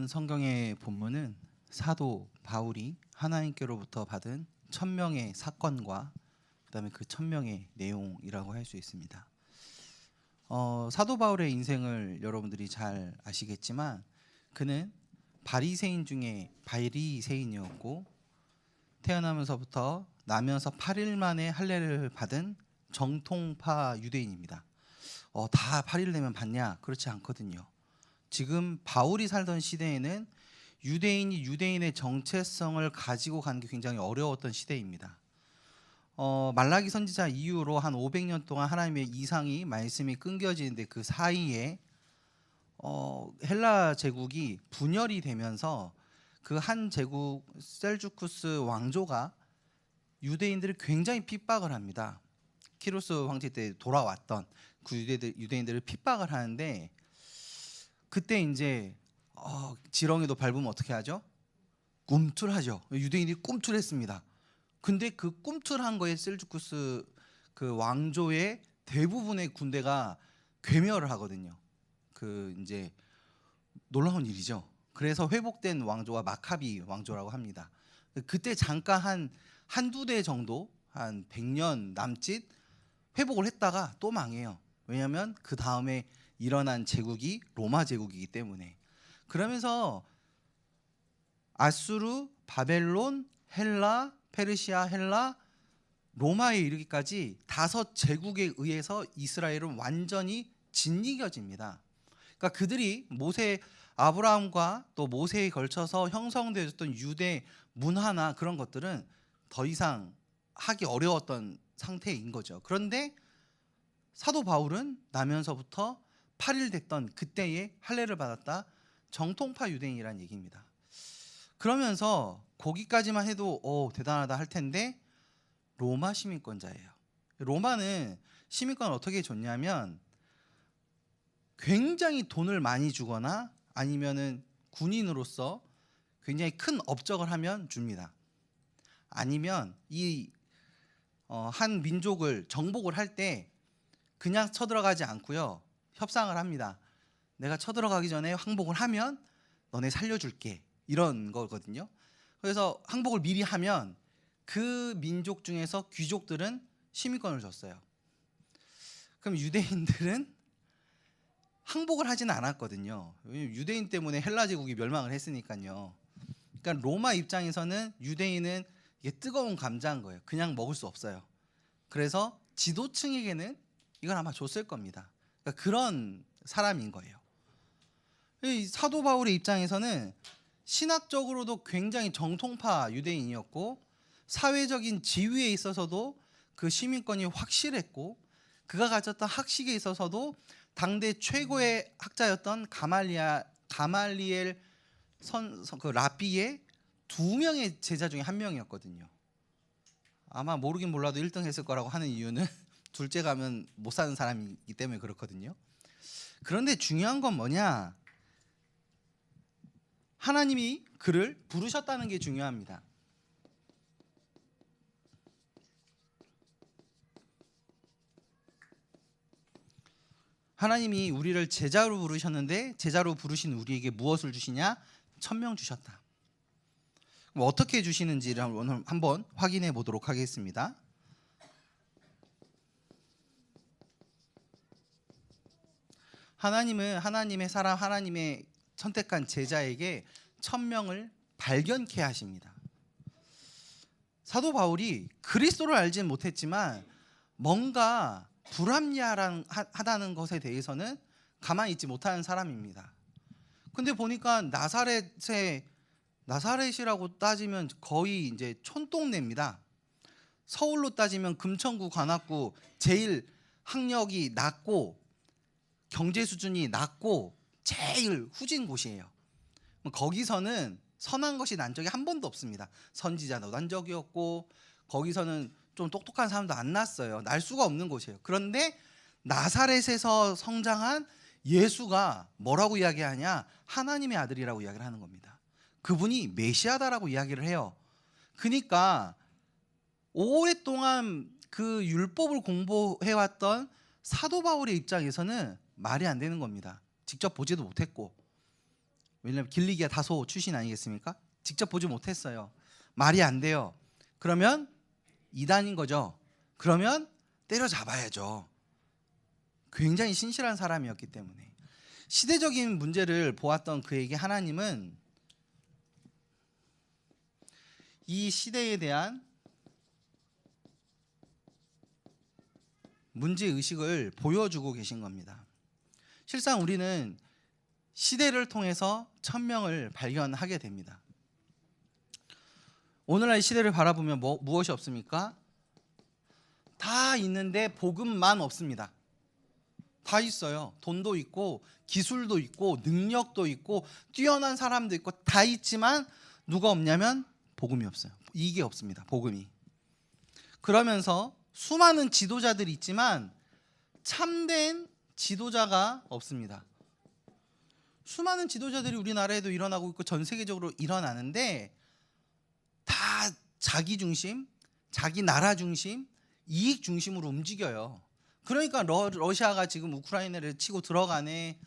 이번 성경의 본문은 사도 바울이 하나님께로부터 받은 1000명의 사건과 그다음에 그 1000명의 내용이라고 할 수 있습니다. 사도 바울의 인생을 여러분들이 잘 아시겠지만 그는 바리새인 중에 바리새인이었고 태어나면서부터 나면서 8일 만에 할례를 받은 정통파 유대인입니다. 다 8일 내면 받냐? 그렇지 않거든요. 지금 바울이 살던 시대에는 유대인이 유대인의 정체성을 가지고 가는 게 굉장히 어려웠던 시대입니다. 말라기 선지자 이후로 한 500년 동안 하나님의 이상이 말씀이 끊겨지는데 그 사이에 헬라 제국이 분열이 되면서 그 한 제국 셀주쿠스 왕조가 유대인들을 굉장히 핍박을 합니다. 키루스 황제 때 돌아왔던 그 유대인들을 핍박을 하는데 그때 이제 지렁이도 밟으면 어떻게 하죠? 꿈틀하죠. 유대인이 꿈틀했습니다. 근데 그 꿈틀한 거에 셀주쿠스 그 왕조의 대부분의 군대가 괴멸을 하거든요. 그 이제 놀라운 일이죠. 그래서 회복된 왕조가 마카비 왕조라고 합니다. 그때 잠깐 한두 대 정도 한 100년 남짓 회복을 했다가 또 망해요. 왜냐하면 그 다음에 일어난 제국이 로마 제국이기 때문에. 그러면서 아수르, 바벨론, 헬라, 페르시아, 헬라, 로마에 이르기까지 5제국에 의해서 이스라엘은 완전히 짓이겨집니다. 그러니까 그들이 아브라함과 또 모세에 걸쳐서 형성되었던 유대 문화나 그런 것들은 더 이상 하기 어려웠던 상태인 거죠. 그런데 사도 바울은 나면서부터 8일 됐던 그때에 할례를 받았다. 정통파 유대인이라는 얘기입니다. 그러면서 거기까지만 해도 대단하다 할 텐데 로마 시민권자예요. 로마는 시민권을 어떻게 줬냐면 굉장히 돈을 많이 주거나 아니면은 군인으로서 굉장히 큰 업적을 하면 줍니다. 아니면 한 민족을 정복을 할 때 그냥 쳐들어가지 않고요. 협상을 합니다. 내가 쳐들어가기 전에 항복을 하면 너네 살려줄게. 이런 거거든요. 그래서 항복을 미리 하면 그 민족 중에서 귀족들은 시민권을 줬어요. 그럼 유대인들은 항복을 하지는 않았거든요. 유대인 때문에 헬라 제국이 멸망을 했으니까요. 그러니까 로마 입장에서는 유대인은 이게 뜨거운 감자인 거예요. 그냥 먹을 수 없어요. 그래서 지도층에게는 이걸 아마 줬을 겁니다. 그러니까 그런 사람인 거예요. 이 사도 바울의 입장에서는 신학적으로도 굉장히 정통파 유대인이었고 사회적인 지위에 있어서도 그 시민권이 확실했고 그가 가졌던 학식에 있어서도 당대 최고의 학자였던 가말리엘 그 라비의 2명의 제자 중에 한 명이었거든요. 아마 모르긴 몰라도 1등 했을 거라고 하는 이유는 둘째 가면 못 사는 사람이기 때문에 그렇거든요. 그런데 중요한 건 뭐냐? 하나님이 그를 부르셨다는 게 중요합니다. 하나님이 우리를 제자로 부르셨는데 제자로 부르신 우리에게 무엇을 주시냐? 1000명 주셨다. 그럼 어떻게 주시는지를 오늘 한번 확인해 보도록 하겠습니다. 하나님은 하나님의 사람, 하나님의 선택한 제자에게 1000명을 발견케 하십니다. 사도 바울이 그리스도를 알지는 못했지만 뭔가 불합리하다는 것에 대해서는 가만히 있지 못하는 사람입니다. 근데 보니까 나사렛이라고 따지면 거의 이제 촌동네입니다. 서울로 따지면 금천구, 관악구 제일 학력이 낮고 경제 수준이 낮고 제일 후진 곳이에요. 거기서는 선한 것이 난 적이 한 번도 없습니다. 선지자도 난 적이 없고 거기서는 좀 똑똑한 사람도 안 났어요. 날 수가 없는 곳이에요. 그런데 나사렛에서 성장한 예수가 뭐라고 이야기하냐? 하나님의 아들이라고 이야기를 하는 겁니다. 그분이 메시아다라고 이야기를 해요. 그러니까 오랫동안 그 율법을 공부해왔던 사도 바울의 입장에서는 말이 안 되는 겁니다. 직접 보지도 못했고 왜냐하면 길리기아 다소 출신 아니겠습니까? 직접 보지 못했어요. 말이 안 돼요. 그러면 이단인 거죠. 그러면 때려잡아야죠. 굉장히 신실한 사람이었기 때문에. 시대적인 문제를 보았던 그에게 하나님은 이 시대에 대한 문제의식을 보여주고 계신 겁니다. 실상 우리는 시대를 통해서 천명을 발견하게 됩니다. 오늘날 시대를 바라보면 무엇이 없습니까? 다 있는데 복음만 없습니다. 다 있어요. 돈도 있고 기술도 있고 능력도 있고 뛰어난 사람도 있고 다 있지만 누가 없냐면 복음이 없어요. 이게 없습니다. 복음이. 그러면서 수많은 지도자들이 있지만 참된 지도자가 없습니다. 수많은 지도자들이 우리나라에도 일어나고 있고 전 세계적으로 일어나는데 다 자기 중심, 자기 나라 중심, 이익 중심으로 움직여요. 그러니까 러시아가 지금 우크라이나를 치고 들어가네,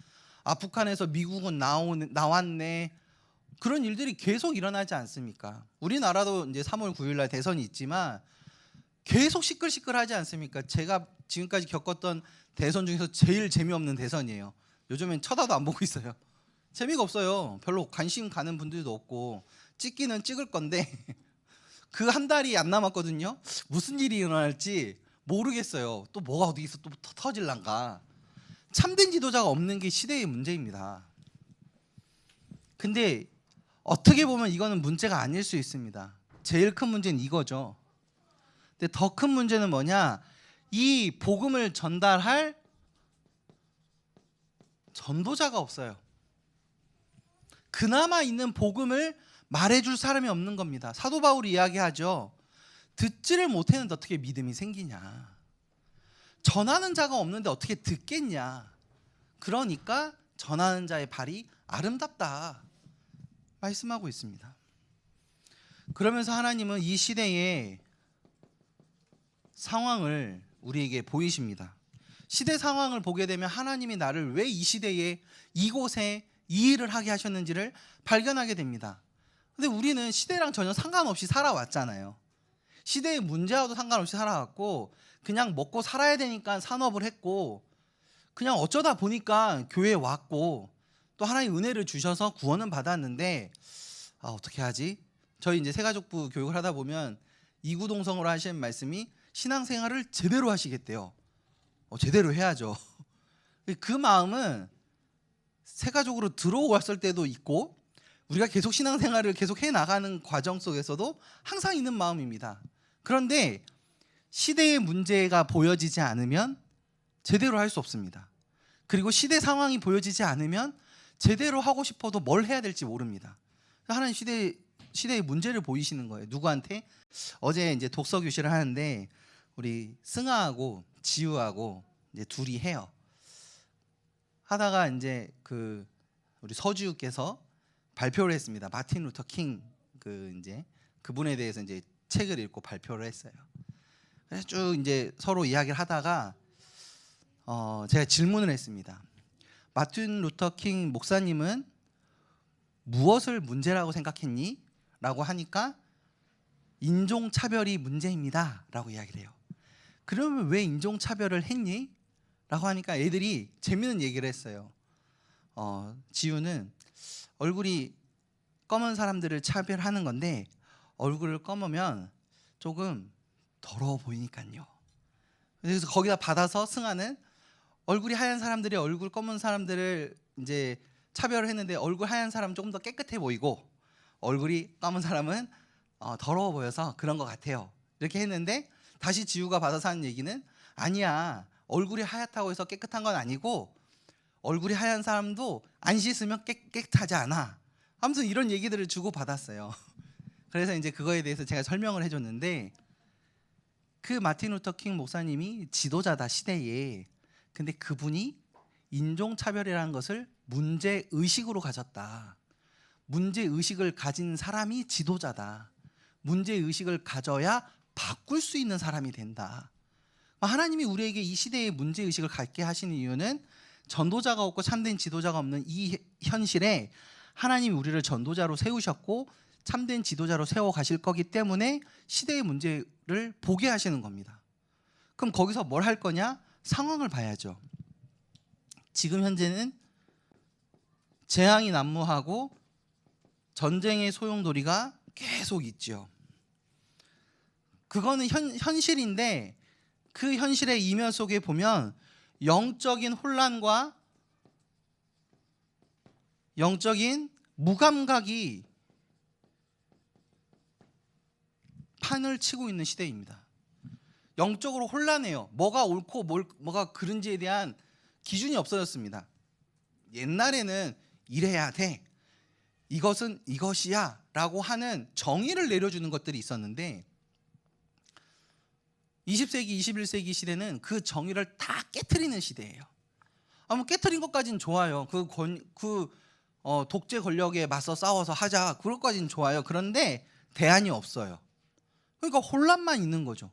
북한에서 미국은 나왔네, 그런 일들이 계속 일어나지 않습니까? 우리나라도 이제 3월 9일 날 대선이 있지만 계속 시끌시끌하지 않습니까? 제가 지금까지 겪었던 대선 중에서 제일 재미없는 대선이에요. 요즘엔 쳐다도 안 보고 있어요. 재미가 없어요. 별로 관심 가는 분들도 없고 찍기는 찍을 건데 그 한 달이 안 남았거든요. 무슨 일이 일어날지 모르겠어요. 또 뭐가 어디서 또 터질란가. 참된 지도자가 없는 게 시대의 문제입니다. 근데 어떻게 보면 이거는 문제가 아닐 수 있습니다. 제일 큰 문제는 이거죠. 근데 더 큰 문제는 뭐냐? 이 복음을 전달할 전도자가 없어요. 그나마 있는 복음을 말해줄 사람이 없는 겁니다. 사도 바울이 이야기하죠. 듣지를 못했는데 어떻게 믿음이 생기냐. 전하는 자가 없는데 어떻게 듣겠냐. 그러니까 전하는 자의 발이 아름답다 말씀하고 있습니다. 그러면서 하나님은 이 시대의 상황을 우리에게 보이십니다. 시대 상황을 보게 되면 하나님이 나를 왜 이 시대에 이곳에 이 일을 하게 하셨는지를 발견하게 됩니다. 근데 우리는 시대랑 전혀 상관없이 살아왔잖아요. 시대의 문제와도 상관없이 살아왔고 그냥 먹고 살아야 되니까 산업을 했고 그냥 어쩌다 보니까 교회에 왔고 또 하나님 은혜를 주셔서 구원은 받았는데 어떻게 하지? 저희 이제 새가족부 교육을 하다 보면 이구동성으로 하시는 말씀이 신앙생활을 제대로 하시겠대요. 제대로 해야죠. 그 마음은 새가족으로 들어왔을 때도 있고 우리가 계속 신앙생활을 계속 해나가는 과정 속에서도 항상 있는 마음입니다. 그런데 시대의 문제가 보여지지 않으면 제대로 할 수 없습니다. 그리고 시대 상황이 보여지지 않으면 제대로 하고 싶어도 뭘 해야 될지 모릅니다. 하나님 시대의 문제를 보이시는 거예요. 누구한테? 어제 이제 독서 교실을 하는데 우리 승아하고 지우하고 이제 둘이 해요. 하다가 이제 우리 서주께서 발표를 했습니다. 마틴 루터 킹 이제 그분에 대해서 이제 책을 읽고 발표를 했어요. 그래서 쭉 이제 서로 이야기를 하다가 제가 질문을 했습니다. 마틴 루터 킹 목사님은 무엇을 문제라고 생각했니? 라고 하니까 인종차별이 문제입니다 라고 이야기를 해요. 그러면 왜 인종차별을 했니? 라고 하니까 애들이 재밌는 얘기를 했어요. 지우는 얼굴이 검은 사람들을 차별하는 건데 얼굴을 검으면 조금 더러워 보이니까요. 그래서 거기다 받아서 승아는 얼굴이 하얀 사람들이 얼굴 검은 사람들을 이제 차별을 했는데 얼굴 하얀 사람은 조금 더 깨끗해 보이고 얼굴이 검은 사람은 더러워 보여서 그런 것 같아요. 이렇게 했는데 다시 지우가 받아서 하는 얘기는 아니야. 얼굴이 하얗다고 해서 깨끗한 건 아니고 얼굴이 하얀 사람도 안 씻으면 깨끗하지 않아. 아무튼 이런 얘기들을 주고 받았어요. 그래서 이제 그거에 대해서 제가 설명을 해줬는데 그 마틴 루터 킹 목사님이 지도자다 시대에. 근데 그분이 인종차별이라는 것을 문제의식으로 가졌다. 문제의식을 가진 사람이 지도자다. 문제의식을 가져야 바꿀 수 있는 사람이 된다. 하나님이 우리에게 이 시대의 문제의식을 갖게 하시는 이유는 전도자가 없고 참된 지도자가 없는 이 현실에 하나님이 우리를 전도자로 세우셨고 참된 지도자로 세워 가실 거기 때문에 시대의 문제를 보게 하시는 겁니다. 그럼 거기서 뭘 할 거냐? 상황을 봐야죠. 지금 현재는 재앙이 난무하고 전쟁의 소용돌이가 계속 있죠. 그거는 현실인데 그 현실의 이면 속에 보면 영적인 혼란과 영적인 무감각이 판을 치고 있는 시대입니다. 영적으로 혼란해요. 뭐가 옳고 뭐가 그른지에 대한 기준이 없어졌습니다. 옛날에는 이래야 돼, 이것은 이것이야 라고 하는 정의를 내려주는 것들이 있었는데 20세기, 21세기 시대는 그 정의를 다 깨트리는 시대예요. 뭐 깨트린 것까지는 좋아요. 독재 권력에 맞서 싸워서 하자, 그것까지는 좋아요. 그런데 대안이 없어요. 그러니까 혼란만 있는 거죠.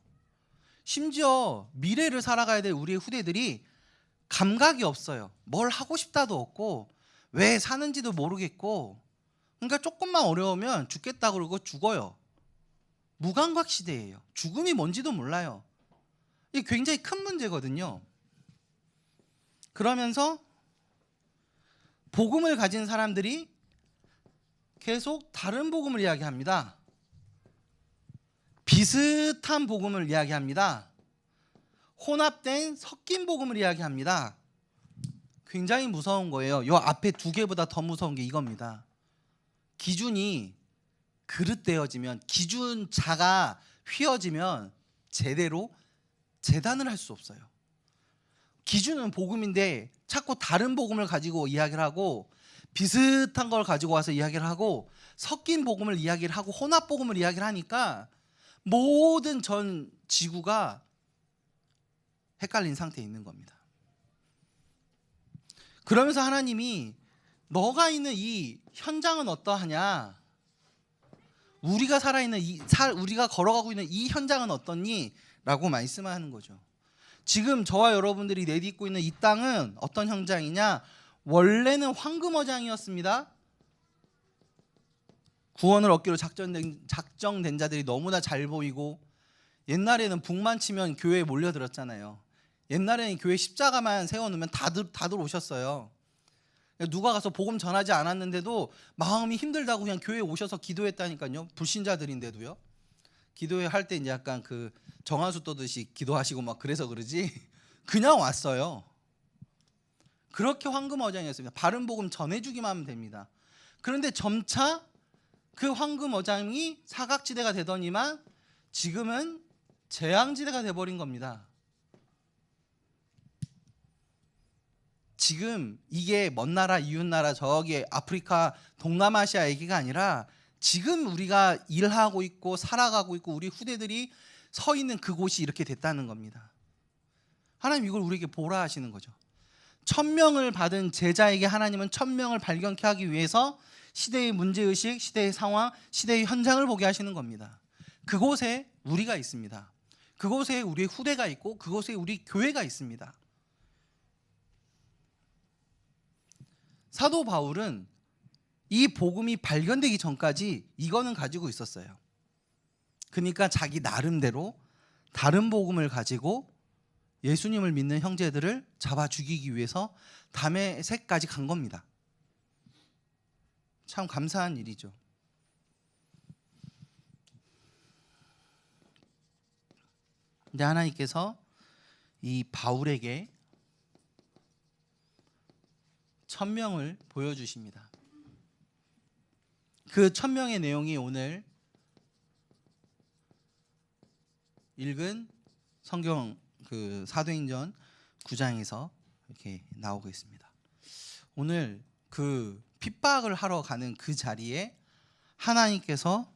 심지어 미래를 살아가야 될 우리의 후대들이 감각이 없어요. 뭘 하고 싶다도 없고 왜 사는지도 모르겠고, 그러니까 조금만 어려우면 죽겠다 그러고 죽어요. 무감각 시대예요. 죽음이 뭔지도 몰라요. 이게 굉장히 큰 문제거든요. 그러면서 복음을 가진 사람들이 계속 다른 복음을 이야기합니다. 비슷한 복음을 이야기합니다. 혼합된 섞인 복음을 이야기합니다. 굉장히 무서운 거예요. 이 앞에 두 개보다 더 무서운 게 이겁니다. 기준이 그릇되어지면, 기준자가 휘어지면 제대로 재단을 할 수 없어요. 기준은 복음인데 자꾸 다른 복음을 가지고 이야기를 하고 비슷한 걸 가지고 와서 이야기를 하고 섞인 복음을 이야기를 하고 혼합 복음을 이야기를 하니까 모든 전 지구가 헷갈린 상태에 있는 겁니다. 그러면서 하나님이 너가 있는 이 현장은 어떠하냐? 우리가 살아있는 우리가 걸어가고 있는 이 현장은 어떠니? 라고 말씀하는 거죠. 지금 저와 여러분들이 내딛고 있는 이 땅은 어떤 현장이냐? 원래는 황금어장이었습니다. 구원을 얻기로 작정된 자들이 너무나 잘 보이고, 옛날에는 북만 치면 교회에 몰려들었잖아요. 옛날에는 교회 십자가만 세워놓으면 다들 오셨어요. 누가 가서 복음 전하지 않았는데도 마음이 힘들다고 그냥 교회에 오셔서 기도했다니까요. 불신자들인데도요. 기도회 할 때 이제 약간 그 정한수 떠듯이 기도하시고 막 그래서 그러지 그냥 왔어요. 그렇게 황금어장이었습니다. 바른 복음 전해주기만 하면 됩니다. 그런데 점차 그 황금어장이 사각지대가 되더니만 지금은 재앙지대가 돼버린 겁니다. 지금 이게 먼 나라, 이웃 나라, 저기 아프리카, 동남아시아 얘기가 아니라 지금 우리가 일하고 있고 살아가고 있고 우리 후대들이 서 있는 그곳이 이렇게 됐다는 겁니다. 하나님 이걸 우리에게 보라 하시는 거죠. 1000명을 받은 제자에게 하나님은 1000명을 발견케 하기 위해서 시대의 문제의식, 시대의 상황, 시대의 현장을 보게 하시는 겁니다. 그곳에 우리가 있습니다. 그곳에 우리의 후대가 있고 그곳에 우리 교회가 있습니다. 사도 바울은 이 복음이 발견되기 전까지 이거는 가지고 있었어요. 그러니까 자기 나름대로 다른 복음을 가지고 예수님을 믿는 형제들을 잡아 죽이기 위해서 다메섹까지 간 겁니다. 참 감사한 일이죠. 근데 하나님께서 이 바울에게 1000명을 보여주십니다. 그 1000명의 내용이 오늘 읽은 성경 그 사도행전 9장에서 이렇게 나오고 있습니다. 오늘 그 핍박을 하러 가는 그 자리에 하나님께서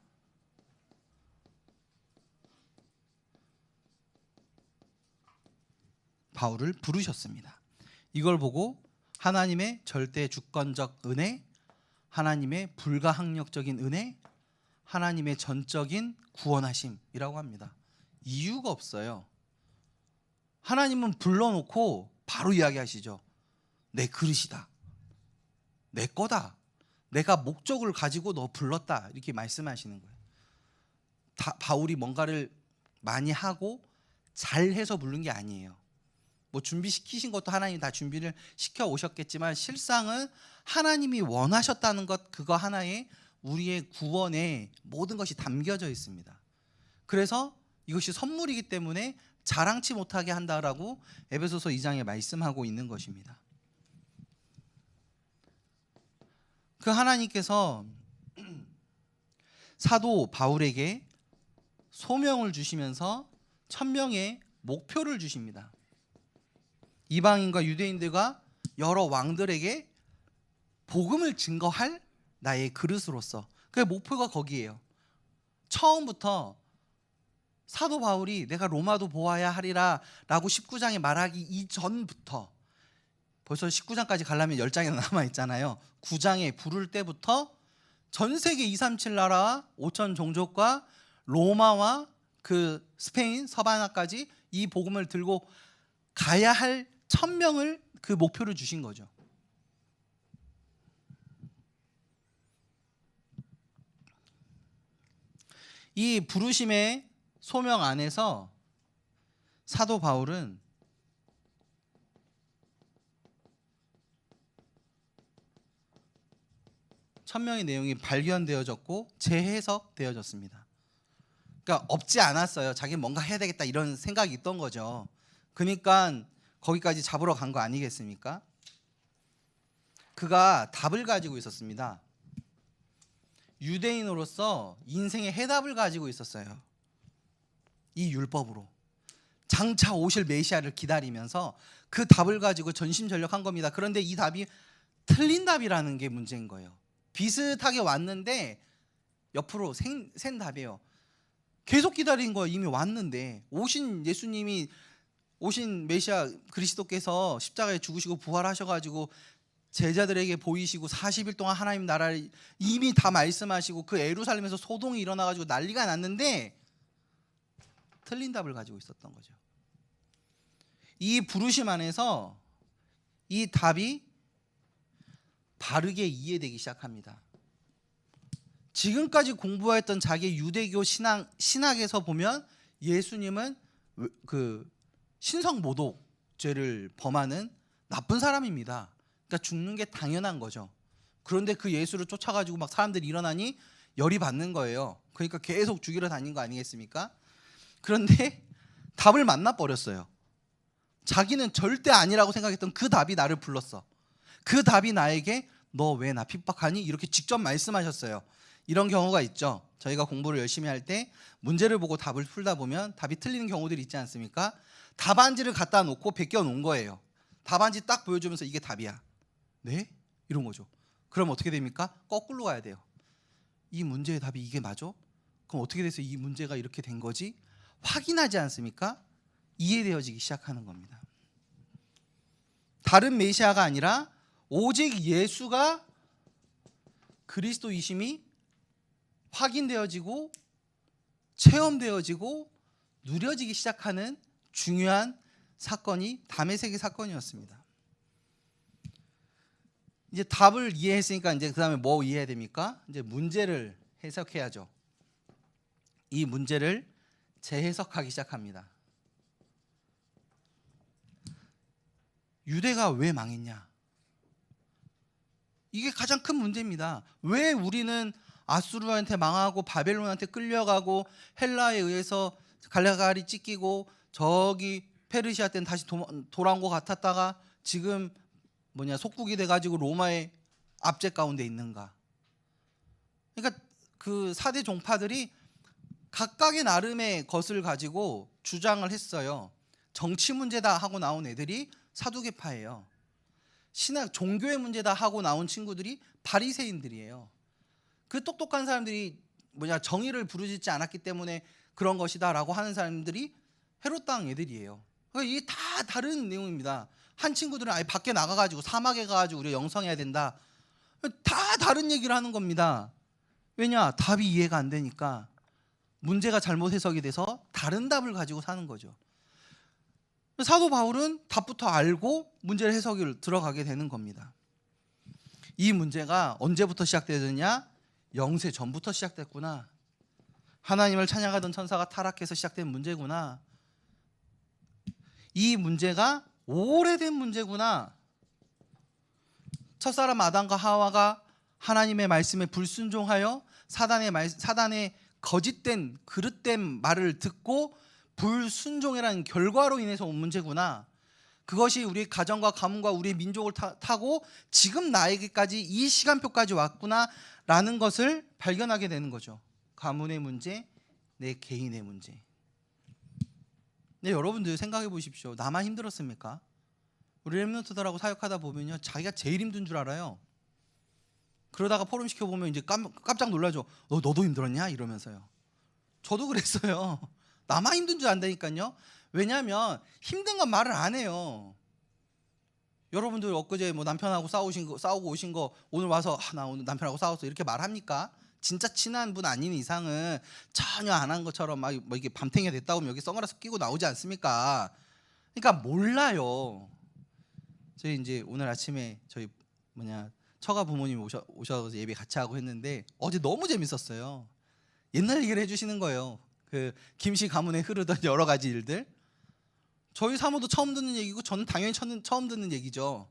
바울을 부르셨습니다. 이걸 보고 하나님의 절대 주권적 은혜, 하나님의 불가항력적인 은혜, 하나님의 전적인 구원하심이라고 합니다. 이유가 없어요. 하나님은 불러놓고 바로 이야기하시죠. 내 그릇이다, 내 거다, 내가 목적을 가지고 너 불렀다 이렇게 말씀하시는 거예요. 바울이 뭔가를 많이 하고 잘해서 부른 게 아니에요. 뭐 준비시키신 것도 하나님이 다 준비를 시켜 오셨겠지만 실상은 하나님이 원하셨다는 것, 그거 하나에 우리의 구원에 모든 것이 담겨져 있습니다. 그래서 이것이 선물이기 때문에 자랑치 못하게 한다라고 에베소서 2장에 말씀하고 있는 것입니다. 그 하나님께서 사도 바울에게 소명을 주시면서 천명의 목표를 주십니다. 이방인과 유대인들과 여러 왕들에게 복음을 증거할 나의 그릇으로서, 그 목표가 거기에요. 처음부터 사도 바울이 내가 로마도 보아야 하리라 라고 19장에 말하기 이전부터, 벌써 19장까지 가려면 10장이나 남아있잖아요. 9장에 부를 때부터 전 세계 237 나라와 5천 종족과 로마와 그 스페인 서바나까지 이 복음을 들고 가야 할 1000명을 그 목표를 주신 거죠. 이 부르심의 소명 안에서 사도 바울은 천명의 내용이 발견되어졌고 재해석되어졌습니다. 그러니까 없지 않았어요. 자기는 뭔가 해야 되겠다 이런 생각이 있던 거죠. 그러니까 거기까지 잡으러 간 거 아니겠습니까? 그가 답을 가지고 있었습니다. 유대인으로서 인생의 해답을 가지고 있었어요. 이 율법으로 장차 오실 메시아를 기다리면서 그 답을 가지고 전심전력한 겁니다. 그런데 이 답이 틀린 답이라는 게 문제인 거예요. 비슷하게 왔는데 옆으로 센 답이에요. 계속 기다린 거예요. 이미 왔는데 오신 예수님이, 오신 메시아 그리스도께서 십자가에 죽으시고 부활하셔가지고 제자들에게 보이시고 40일 동안 하나님 나라를 이미 다 말씀하시고 그 예루살렘에서 소동이 일어나가지고 난리가 났는데 틀린 답을 가지고 있었던 거죠. 이 부르심 안에서 이 답이 바르게 이해되기 시작합니다. 지금까지 공부했던 자기 유대교 신학에서 보면 예수님은 그 신성모독죄를 범하는 나쁜 사람입니다. 그러니까 죽는 게 당연한 거죠. 그런데 그 예수를 쫓아가지고 막 사람들이 일어나니 열이 받는 거예요. 그러니까 계속 죽이러 다닌 거 아니겠습니까? 그런데 답을 만나버렸어요. 자기는 절대 아니라고 생각했던 그 답이 나를 불렀어. 그 답이 나에게 너 왜 나 핍박하니? 이렇게 직접 말씀하셨어요. 이런 경우가 있죠. 저희가 공부를 열심히 할 때 문제를 보고 답을 풀다 보면 답이 틀리는 경우들이 있지 않습니까? 답안지를 갖다 놓고 베껴 놓은 거예요. 답안지 딱 보여주면서 이게 답이야. 네? 이런 거죠. 그럼 어떻게 됩니까? 거꾸로 가야 돼요. 이 문제의 답이 이게 맞아? 그럼 어떻게 돼서 이 문제가 이렇게 된 거지? 확인하지 않습니까? 이해되어지기 시작하는 겁니다. 다른 메시아가 아니라 오직 예수가 그리스도이심이 확인되어지고 체험되어지고 누려지기 시작하는 중요한 사건이 담에색의 사건이었습니다. 이제 답을 이해했으니까 이제 그다음에 뭐 이해해야 됩니까? 이제 문제를 해석해야죠. 이 문제를 재해석하기 시작합니다. 유대가 왜 망했냐? 이게 가장 큰 문제입니다. 왜 우리는 아수르한테 망하고 바벨론한테 끌려가고 헬라에 의해서 갈라갈이 찢기고 저기 페르시아 때는 다시 돌아온 것 같았다가 지금 속국이 돼가지고 로마의 압제 가운데 있는가? 그러니까 그 4대 종파들이 각각의 나름의 것을 가지고 주장을 했어요. 정치 문제다 하고 나온 애들이 사두개파예요. 신학 종교의 문제다 하고 나온 친구들이 바리새인들이에요. 그 똑똑한 사람들이 정의를 부르짖지 않았기 때문에 그런 것이다라고 하는 사람들이 헤롯 당 애들이에요. 그러니까 이게 다 다른 내용입니다. 한 친구들은 아예 밖에 나가가지고 사막에 가가지고 우리가 영성해야 된다. 다 다른 얘기를 하는 겁니다. 왜냐? 답이 이해가 안 되니까 문제가 잘못 해석이 돼서 다른 답을 가지고 사는 거죠. 사도 바울은 답부터 알고 문제를 해석을 들어가게 되는 겁니다. 이 문제가 언제부터 시작되느냐? 영세 전부터 시작됐구나. 하나님을 찬양하던 천사가 타락해서 시작된 문제구나. 이 문제가 오래된 문제구나. 첫사람 아담과 하와가 하나님의 말씀에 불순종하여 사단의 거짓된 그릇된 말을 듣고 불순종이라는 결과로 인해서 온 문제구나. 그것이 우리 가정과 가문과 우리 민족을 타고 지금 나에게까지 이 시간표까지 왔구나라는 것을 발견하게 되는 거죠. 가문의 문제, 내 개인의 문제. 네, 여러분들 생각해 보십시오. 나만 힘들었습니까? 우리 렘넌트들하고 사역하다 보면요, 자기가 제일 힘든 줄 알아요. 그러다가 포럼 시켜보면 이제 깜짝 놀라죠. 너도 힘들었냐? 이러면서요. 저도 그랬어요. 나만 힘든 줄 안다니까요. 왜냐하면 힘든 건 말을 안 해요. 여러분들 엊그제 뭐 남편하고 싸우고 오신 거 오늘 와서 나 오늘 남편하고 싸웠어 이렇게 말합니까? 진짜 친한 분 아닌 이상은 전혀 안 한 것처럼 막 뭐 이게 밤탱이가 됐다 고면 여기 선글라스 끼고 나오지 않습니까? 그러니까 몰라요. 저희 이제 오늘 아침에 저희 처가 부모님 오셔서 예배 같이 하고 했는데 어제 너무 재밌었어요. 옛날 얘기를 해주시는 거예요. 그 김씨 가문에 흐르던 여러 가지 일들. 저희 사모도 처음 듣는 얘기고 저는 당연히 처음 듣는 얘기죠.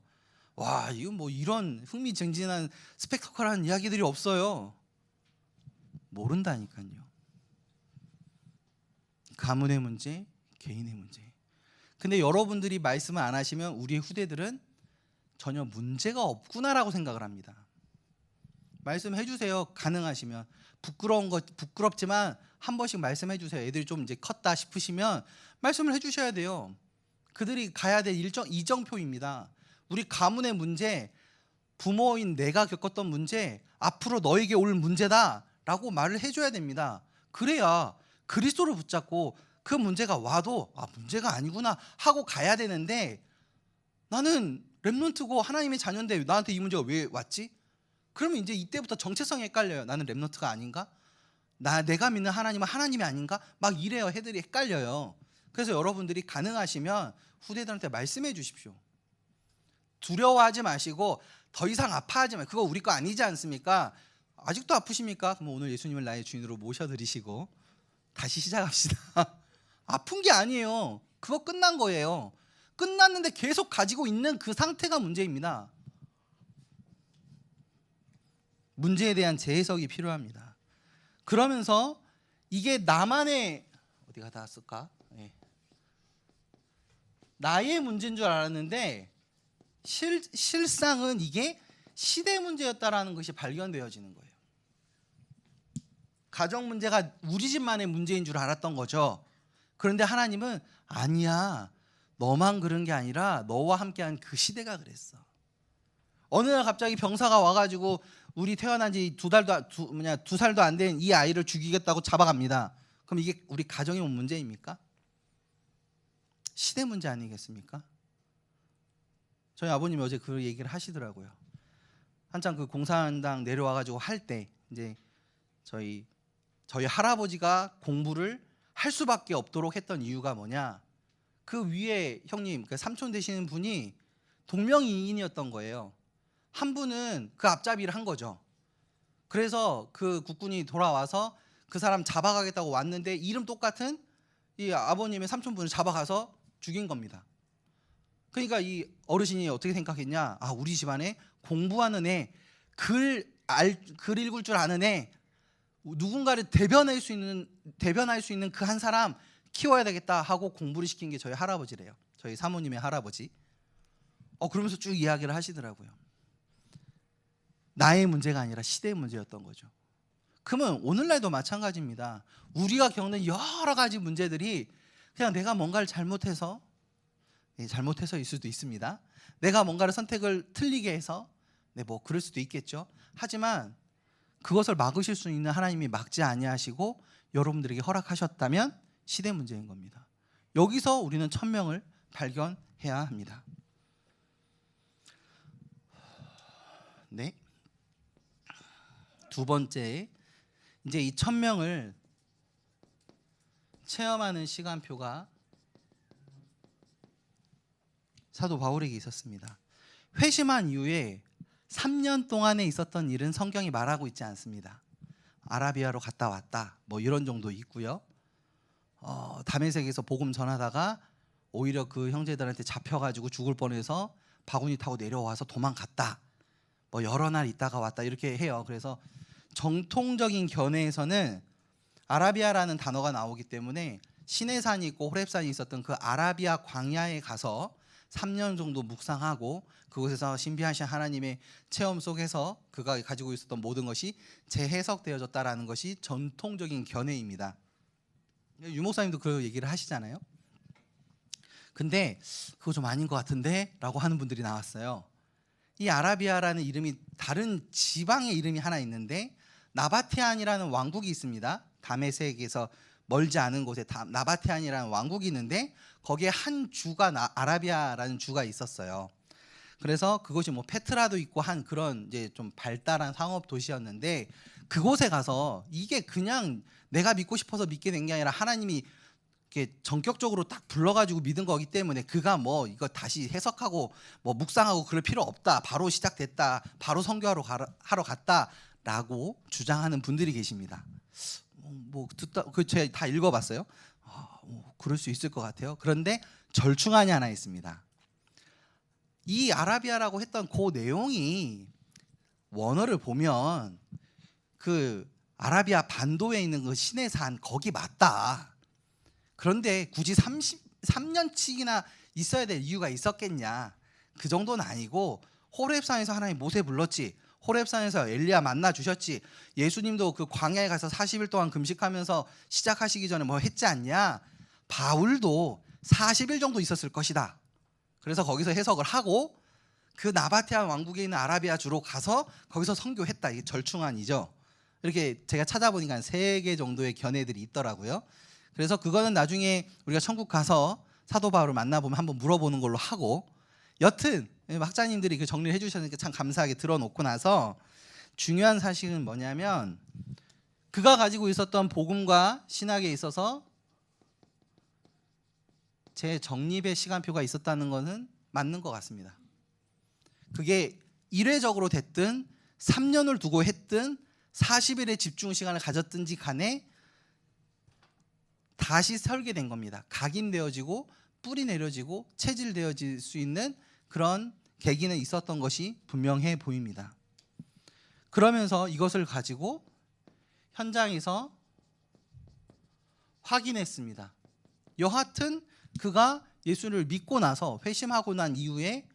와, 이거 뭐 이런 흥미진진한 스펙터클한 이야기들이 없어요. 모른다니까요. 가문의 문제, 개인의 문제. 근데 여러분들이 말씀을 안 하시면 우리의 후대들은 전혀 문제가 없구나라고 생각을 합니다. 말씀해 주세요. 가능하시면. 부끄럽지만 한 번씩 말씀해 주세요. 애들이 좀 이제 컸다 싶으시면 말씀을 해 주셔야 돼요. 그들이 가야 될 이정표입니다. 우리 가문의 문제, 부모인 내가 겪었던 문제, 앞으로 너에게 올 문제다라고 말을 해줘야 됩니다. 그래야 그리스도를 붙잡고 그 문제가 와도 문제가 아니구나 하고 가야 되는데, 나는 렘넌트고 하나님의 자녀인데 나한테 이 문제가 왜 왔지? 그러면 이제 이때부터 정체성이 헷갈려요. 나는 렘넌트가 아닌가? 내가 믿는 하나님은 하나님이 아닌가? 막 이래요. 애들이 헷갈려요. 그래서 여러분들이 가능하시면 후대들한테 말씀해 주십시오. 두려워하지 마시고 더 이상 아파하지 마시고, 그거 우리 거 아니지 않습니까? 아직도 아프십니까? 그럼 오늘 예수님을 나의 주인으로 모셔드리시고 다시 시작합시다. 아픈 게 아니에요. 그거 끝난 거예요. 끝났는데 계속 가지고 있는 그 상태가 문제입니다. 문제에 대한 재해석이 필요합니다. 그러면서 이게 나만의 어디가 닿았을까? 네. 나의 문제인 줄 알았는데 실상은 이게 시대 문제였다라는 것이 발견되어지는 거예요. 가정 문제가 우리 집만의 문제인 줄 알았던 거죠. 그런데 하나님은 아니야, 너만 그런 게 아니라 너와 함께한 그 시대가 그랬어. 어느 날 갑자기 병사가 와가지고 우리 태어난 지 두 살도 안 된 이 아이를 죽이겠다고 잡아갑니다. 그럼 이게 우리 가정의 문제입니까? 시대 문제 아니겠습니까? 저희 아버님이 어제 그 얘기를 하시더라고요. 한창 그 공산당 내려와가지고 할 때 이제 저희 할아버지가 공부를 할 수밖에 없도록 했던 이유가 뭐냐? 그 위에 형님, 그 삼촌 되시는 분이 동명이인이었던 거예요. 한 분은 그 앞잡이를 한 거죠. 그래서 그 국군이 돌아와서 그 사람 잡아가겠다고 왔는데 이름 똑같은 이 아버님의 삼촌분을 잡아가서 죽인 겁니다. 그러니까 이 어르신이 어떻게 생각했냐? 우리 집안에 공부하는 애, 글 읽을 줄 아는 애, 누군가를 대변할 수 있는 그 한 사람 키워야 되겠다 하고 공부를 시킨 게 저희 할아버지래요. 저희 사모님의 할아버지. 그러면서 쭉 이야기를 하시더라고요. 나의 문제가 아니라 시대의 문제였던 거죠. 그러면 오늘날도 마찬가지입니다. 우리가 겪는 여러 가지 문제들이 그냥 내가 뭔가를 잘못해서일 수도 있습니다. 내가 뭔가를 선택을 틀리게 해서 뭐 그럴 수도 있겠죠. 하지만 그것을 막으실 수 있는 하나님이 막지 아니하시고 여러분들에게 허락하셨다면 시대 문제인 겁니다. 여기서 우리는 천명을 발견해야 합니다. 네. 두 번째, 이제 이 천명을 체험하는 시간표가 사도 바울에게 있었습니다. 회심한 이후에 3년 동안에 있었던 일은 성경이 말하고 있지 않습니다. 아라비아로 갔다 왔다 뭐 이런 정도 있고요. 다메섹에서 복음 전하다가 오히려 그 형제들한테 잡혀가지고 죽을 뻔해서 바구니 타고 내려와서 도망갔다 뭐 여러 날 있다가 왔다 이렇게 해요. 그래서 정통적인 견해에서는 아라비아라는 단어가 나오기 때문에 시내산이 있고 호렙산이 있었던 그 아라비아 광야에 가서 3년 정도 묵상하고 그곳에서 신비하신 하나님의 체험 속에서 그가 가지고 있었던 모든 것이 재해석되어졌다라는 것이 전통적인 견해입니다. 유목사님도 그 얘기를 하시잖아요. 근데 그거 좀 아닌 것 같은데 라고 하는 분들이 나왔어요. 이 아라비아라는 이름이 다른 지방의 이름이 하나 있는데 나바테안이라는 왕국이 있습니다. 다메섹에서 멀지 않은 곳에 나바테안이라는 왕국이 있는데 거기에 한 주가 아라비아라는 주가 있었어요. 그래서 그곳이 뭐 페트라도 있고 한 그런 이제 좀 발달한 상업 도시였는데 그곳에 가서 이게 그냥 내가 믿고 싶어서 믿게 된 게 아니라 하나님이 이렇게 전격적으로 딱 불러가지고 믿은 거기 때문에 그가 뭐 이거 다시 해석하고 뭐 묵상하고 그럴 필요 없다. 바로 시작됐다. 바로 선교하러 하러 갔다라고 주장하는 분들이 계십니다. 뭐 듣다 그 제가 다 읽어봤어요. 그럴 수 있을 것 같아요. 그런데 절충안이 하나 있습니다. 이 아라비아라고 했던 그 내용이 원어를 보면 그 아라비아 반도에 있는 그 시내산 거기 맞다. 그런데 굳이 33년씩이나 있어야 될 이유가 있었겠냐? 그 정도는 아니고 호렙산에서 하나님 모세 불렀지. 호렙산에서 엘리야 만나 주셨지. 예수님도 그 광야에 가서 40일 동안 금식하면서 시작하시기 전에 뭐 했지 않냐? 바울도 40일 정도 있었을 것이다. 그래서 거기서 해석을 하고 그 나바테안 왕국에 있는 아라비아 주로 가서 거기서 선교했다. 이게 절충안이죠. 이렇게 제가 찾아보니까 3개 정도의 견해들이 있더라고요. 그래서 그거는 나중에 우리가 천국 가서 사도 바울을 만나보면 한번 물어보는 걸로 하고, 여튼 학자님들이 그 정리를 해주셨으니까 참 감사하게 들어놓고 나서 중요한 사실은 뭐냐면 그가 가지고 있었던 복음과 신학에 있어서 제 정립의 시간표가 있었다는 것은 맞는 것 같습니다. 그게 일회적으로 됐든 3년을 두고 했든 40일의 집중 시간을 가졌든지 간에 다시 설계된 겁니다. 각인되어지고 뿌리 내려지고 체질되어질 수 있는 그런 계기는 있었던 것이 분명해 보입니다. 그러면서 이것을 가지고 현장에서 확인했습니다. 여하튼 그가 예수를 믿고 나서 회심하고 난 이후에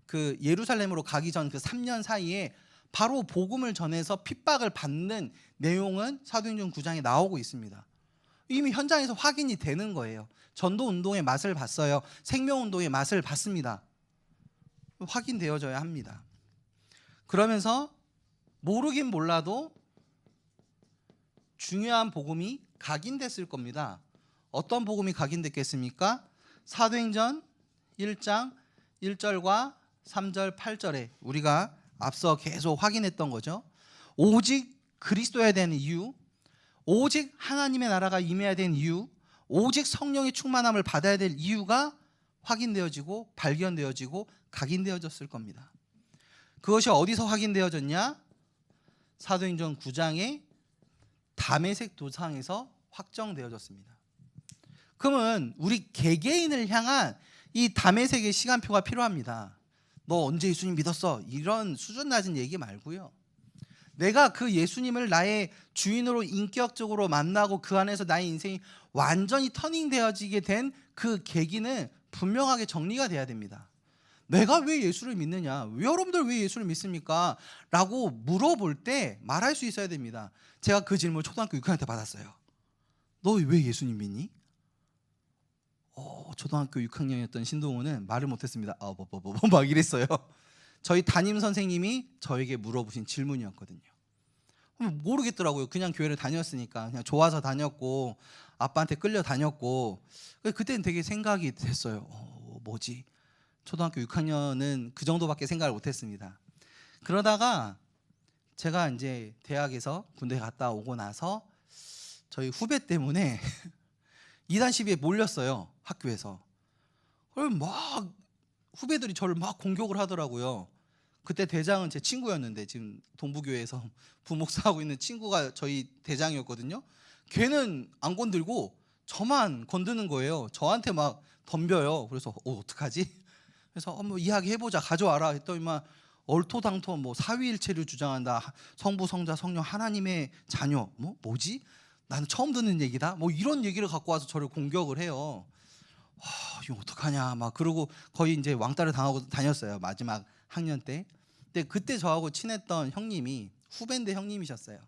그 예루살렘으로 가기 전 그 3년 사이에 바로 복음을 전해서 핍박을 받는 내용은 사도행전 9장에 나오고 있습니다. 이미 현장에서 확인이 되는 거예요. 전도운동의 맛을 봤어요. 생명운동의 맛을 봤습니다. 확인되어져야 합니다. 그러면서 모르긴 몰라도 중요한 복음이 각인됐을 겁니다. 어떤 복음이 각인됐겠습니까? 사도행전 1장 1절과 3절 8절에 우리가 앞서 계속 확인했던 거죠. 오직 그리스도여야 되는 이유, 오직 하나님의 나라가 임해야 되는 이유, 오직 성령의 충만함을 받아야 될 이유가 확인되어지고 발견되어지고 각인되어졌을 겁니다. 그것이 어디서 확인되어졌냐? 사도행전 9장의 다메섹 도상에서 확정되어졌습니다. 그러면 우리 개개인을 향한 이 다메섹의 시간표가 필요합니다. 너 언제 예수님 믿었어? 이런 수준 낮은 얘기 말고요. 내가 그 예수님을 나의 주인으로 인격적으로 만나고 그 안에서 나의 인생이 완전히 터닝되어지게 된 그 계기는 분명하게 정리가 돼야 됩니다. 내가 왜 예수를 믿느냐? 여러분들 왜 예수를 믿습니까? 라고 물어볼 때 말할 수 있어야 됩니다. 제가 그 질문을 초등학교 6학년 때 받았어요. 너 왜 예수님 믿니? 초등학교 6학년이었던 신동호는 말을 못했습니다. 막 이랬어요. 저희 담임 선생님이 저에게 물어보신 질문이었거든요. 모르겠더라고요. 그냥 교회를 다녔으니까 그냥 좋아서 다녔고 아빠한테 끌려 다녔고 그때는 되게 생각이 됐어요. 뭐지? 초등학교 6학년은 그 정도밖에 생각을 못했습니다. 그러다가 제가 이제 대학에서 군대 갔다 오고 나서 저희 후배 때문에 이단 시비에 몰렸어요. 학교에서. 그럼 막 후배들이 저를 막 공격을 하더라고요. 그때 대장은 제 친구였는데 지금 동부교회에서 부목사하고 있는 친구가 저희 대장이었거든요. 걔는 안 건들고 저만 건드는 거예요. 저한테 막 덤벼요. 그래서 어떡하지? 그래서 한번 이야기해보자, 가져와라 했더니 막 얼토당토 뭐 사위일체를 주장한다, 성부 성자 성령 하나님의 자녀, 뭐지? 나는 처음 듣는 얘기다. 뭐 이런 얘기를 갖고 와서 저를 공격을 해요. 이거 어떡하냐 막 그러고 거의 이제 왕따를 당하고 다녔어요, 마지막 학년 때. 근데 그때 저하고 친했던 형님이, 후배인데 형님이셨어요.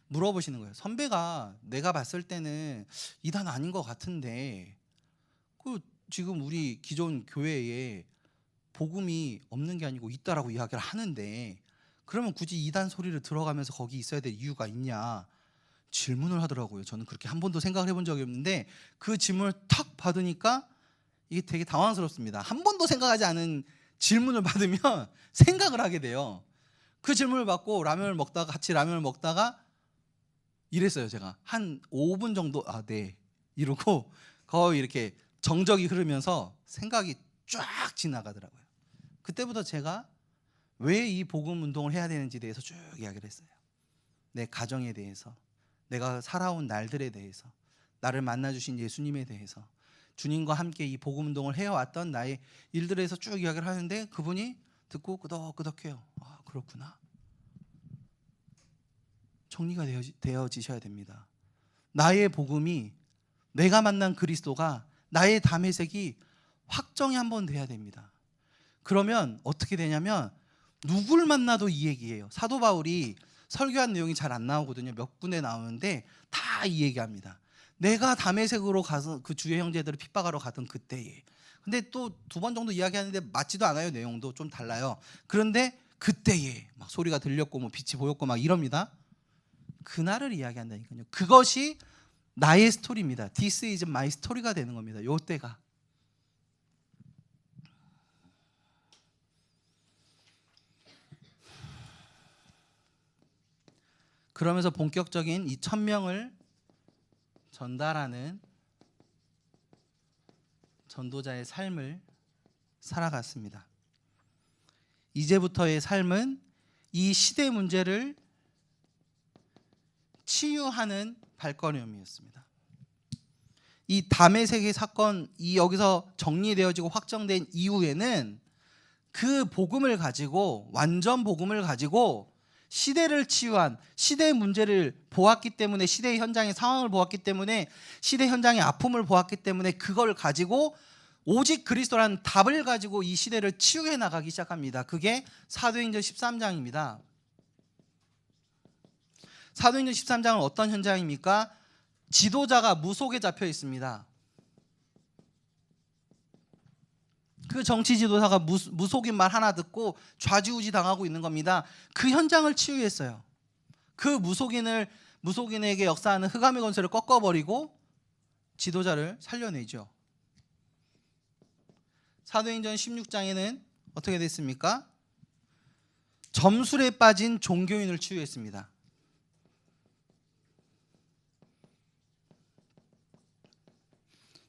물어보시는 거예요. 선배가 내가 봤을 때는 이단 아닌 것 같은데 지금 우리 기존 교회에 복음이 없는 게 아니고 있다라고 이야기를 하는데 그러면 굳이 이단 소리를 들어가면서 거기 있어야 될 이유가 있냐 질문을 하더라고요. 저는 그렇게 한 번도 생각을 해본 적이 없는데 그 질문을 탁 받으니까 이게 되게 당황스럽습니다. 한 번도 생각하지 않은 질문을 받으면 생각을 하게 돼요. 그 질문을 받고 같이 라면을 먹다가 이랬어요. 제가 한 5분 정도 네 이러고 거의 이렇게 정적이 흐르면서 생각이 쫙 지나가더라고요. 그때부터 제가 왜 이 복음 운동을 해야 되는지에 대해서 쭉 이야기를 했어요. 내 가정에 대해서, 내가 살아온 날들에 대해서, 나를 만나주신 예수님에 대해서, 주님과 함께 이 복음 운동을 해왔던 나의 일들에 대해서 쭉 이야기를 하는데 그분이 듣고 끄덕끄덕해요. 그렇구나. 정리가 되어지셔야 됩니다. 나의 복음이, 내가 만난 그리스도가, 나의 담의색이 확정이 한번 돼야 됩니다. 그러면 어떻게 되냐면 누굴 만나도 이 얘기예요. 사도 바울이 설교한 내용이 잘 안 나오거든요. 몇 군데 나오는데 다 이 얘기합니다. 내가 다메섹으로 가서 그 주의 형제들을 핍박하러 가던 그때에. 근데 또 2번 정도 이야기하는데 맞지도 않아요. 내용도 좀 달라요. 그런데 그때에 막 소리가 들렸고 뭐 빛이 보였고 막 이럽니다. 그날을 이야기한다니까요. 그것이 나의 스토리입니다. This is my story가 되는 겁니다. 요 때가. 그러면서 본격적인 이 1000명을 전달하는 전도자의 삶을 살아갔습니다. 이제부터의 삶은 이 시대 문제를 치유하는 발걸음이었습니다. 이 다메섹의 사건이 여기서 정리되어지고 확정된 이후에는 그 복음을 가지고, 완전 복음을 가지고 시대를 치유한, 시대의 문제를 보았기 때문에, 시대의 현장의 상황을 보았기 때문에, 시대 현장의 아픔을 보았기 때문에 그걸 가지고 오직 그리스도라는 답을 가지고 이 시대를 치유해 나가기 시작합니다. 그게 사도행전 13장입니다. 사도행전 13장은 어떤 현장입니까? 지도자가 무속에 잡혀 있습니다. 그 정치 지도자가 무속인 말 하나 듣고 좌지우지 당하고 있는 겁니다. 그 현장을 치유했어요. 그 무속인에게 역사하는 흑암의 권세를 꺾어버리고 지도자를 살려내죠. 사도행전 16장에는 어떻게 됐습니까? 점술에 빠진 종교인을 치유했습니다.